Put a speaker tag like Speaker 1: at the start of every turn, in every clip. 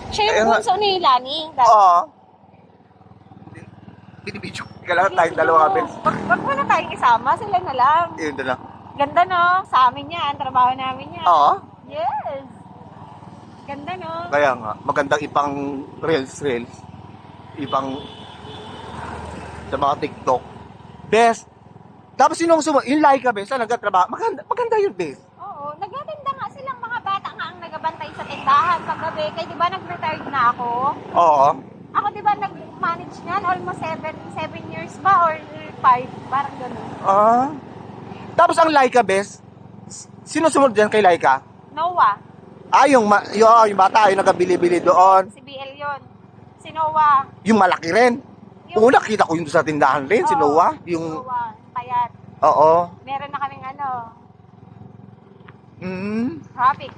Speaker 1: Siya yung bunso ni Lani.
Speaker 2: Oo. Binibidyo. Kailangan tayong dalawa kami.
Speaker 1: Wag mo na tayong isama, sila na lang.
Speaker 2: Yun na lang.
Speaker 1: Ganda no, sa amin yan, trabaho namin yan.
Speaker 2: Oo.
Speaker 1: Yes. Ganda no.
Speaker 2: Kaya nga, magandang ipang reels. Ibang sa mga TikTok. Best. Tapos yung Laika, best, na nagtatrabaho. Maganda yun, best.
Speaker 1: Oo, nagaganda nga silang mga bata nga ang nagabantay sa tindahan paggabi. Kaya di ba nag-retired na ako?
Speaker 2: Oo.
Speaker 1: Ako di ba nag-manage niyan almost 7 years ba or 5, parang gano'n.
Speaker 2: Ah. Tapos ang Laika, best, sino sumunod dyan kay Laika?
Speaker 1: Noah,
Speaker 2: Yung bata, yung nagabili-bili doon.
Speaker 1: si BL yun. Si Noah.
Speaker 2: Yung malaki rin. Oo, nakita ko yun sa tindahan rin, si Noah. Yung,
Speaker 1: Noah, payat.
Speaker 2: oo.
Speaker 1: Meron na kaming
Speaker 2: Mm.
Speaker 1: traffic.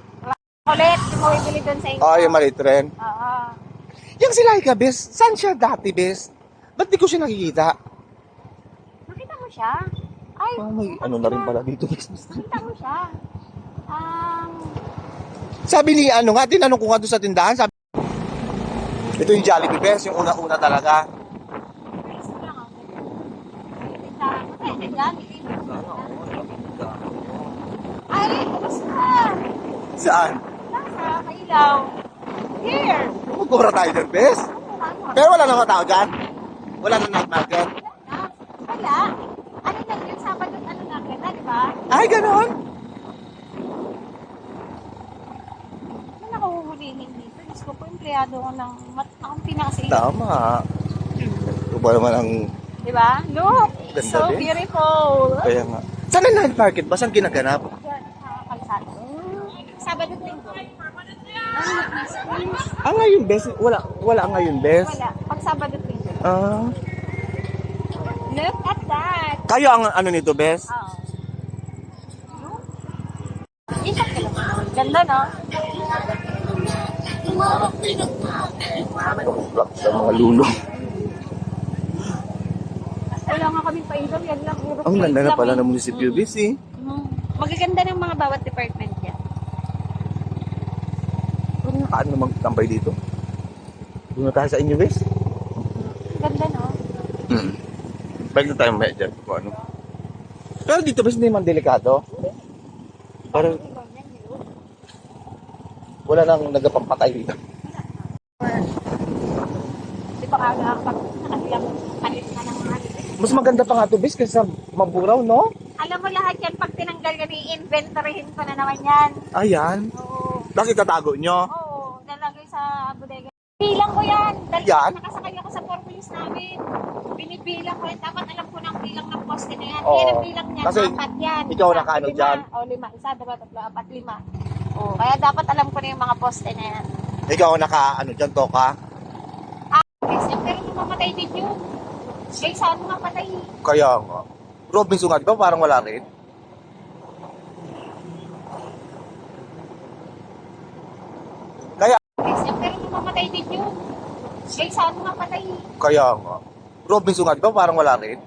Speaker 1: Ulit, yung mawibili doon sa inyo.
Speaker 2: Yung maliit rin.
Speaker 1: Oo.
Speaker 2: Yung si Laika, best, saan siya dati, best? Ba't di ko siya nakikita?
Speaker 1: Nakita mo siya? Ay,
Speaker 2: May ano na rin pala dito, best.
Speaker 1: nakita mo siya.
Speaker 2: Sabi ni, tinanong ko nga doon sa tindahan, sabi, ito yung Jollibee, best, yung una-una talaga.
Speaker 1: Gusto lang ako. Tindahan ko tayo, nandiyan. Ay, kumusta?
Speaker 2: Saan?
Speaker 1: Nasa Kailaw. Here.
Speaker 2: Magkura tayo doon, best. Pero wala namang tao dyan. Wala na night market.
Speaker 1: Wala. Ano lang yun, Sabado, lang kita, di ba?
Speaker 2: Ay, ganon.
Speaker 1: Ano nakuhulihin dito? Diyos ko po, empleyado ko ng akong pinakasilang.
Speaker 2: Tama. Ito ba naman ang,
Speaker 1: Di ba? Look, it's
Speaker 2: Ganda
Speaker 1: so
Speaker 2: din.
Speaker 1: beautiful.
Speaker 2: kaya nga. Saan ang night market ba? Saan ginaganap?
Speaker 1: Diyan, sa kalsada. Sabado at Linggo.
Speaker 2: Ngayon, best. Wala ngayon, best.
Speaker 1: Wala. Pag Sabado at Linggo. Look at that.
Speaker 2: Kayo ang ano nito, best?
Speaker 1: Oo. Isip ka lang. Ganda, no?
Speaker 2: Sa mga lulong.
Speaker 1: Wala nga kaming pailong. Yan lang. Puro
Speaker 2: Ang ganda na
Speaker 1: plate
Speaker 2: pala
Speaker 1: lang
Speaker 2: ng munisipyo, best, eh.
Speaker 1: Magaganda ng mga bawat department yan.
Speaker 2: Pero nakaano magtambay dito? Doon na tayo sa inyo, best.
Speaker 1: Ganda, no?
Speaker 2: Balik na tayo may dyan kung ano. Pero dito, best, hindi man delikado. Parang wala nang nagapampatay dito.
Speaker 1: Di ba kaya pag nakailang palit na ng mga
Speaker 2: Mas maganda pa nga ito, best, kaysa maburaw, no?
Speaker 1: Alam mo lahat yan, pag tinanggal yan, i-inventoryhin ko na naman yan.
Speaker 2: Ayan.
Speaker 1: Oo.
Speaker 2: Bakit tatago nyo?
Speaker 1: Oo, nalagay sa bodega. Bilang ko yan. Dahil
Speaker 2: Yan?
Speaker 1: nakasakay ako sa purpose namin. Binibilang ko yan. Dapat alam ko ng bilang ng poste na yan.
Speaker 2: Oo.
Speaker 1: Kaya ang bilang niyan,
Speaker 2: Kasi
Speaker 1: 4 yan.
Speaker 2: ikaw
Speaker 1: Isa,
Speaker 2: nakaano
Speaker 1: 5.
Speaker 2: dyan?
Speaker 1: O, 5. Isa, 2, 3, 4, 5. Oo, kaya dapat alam ko na yung mga poste na yan.
Speaker 2: Ikaw ano dyan, Toka?
Speaker 1: Yes, pero nung mamatay din yun. Kaya saan mapatay?
Speaker 2: Kaya nga. Robinson nga, di ba? Parang wala rin. Kaya,
Speaker 1: Yes, pero nung mamatay din yun. Kaya saan mapatay?
Speaker 2: kaya nga. Robinson nga, di ba? Parang wala rin.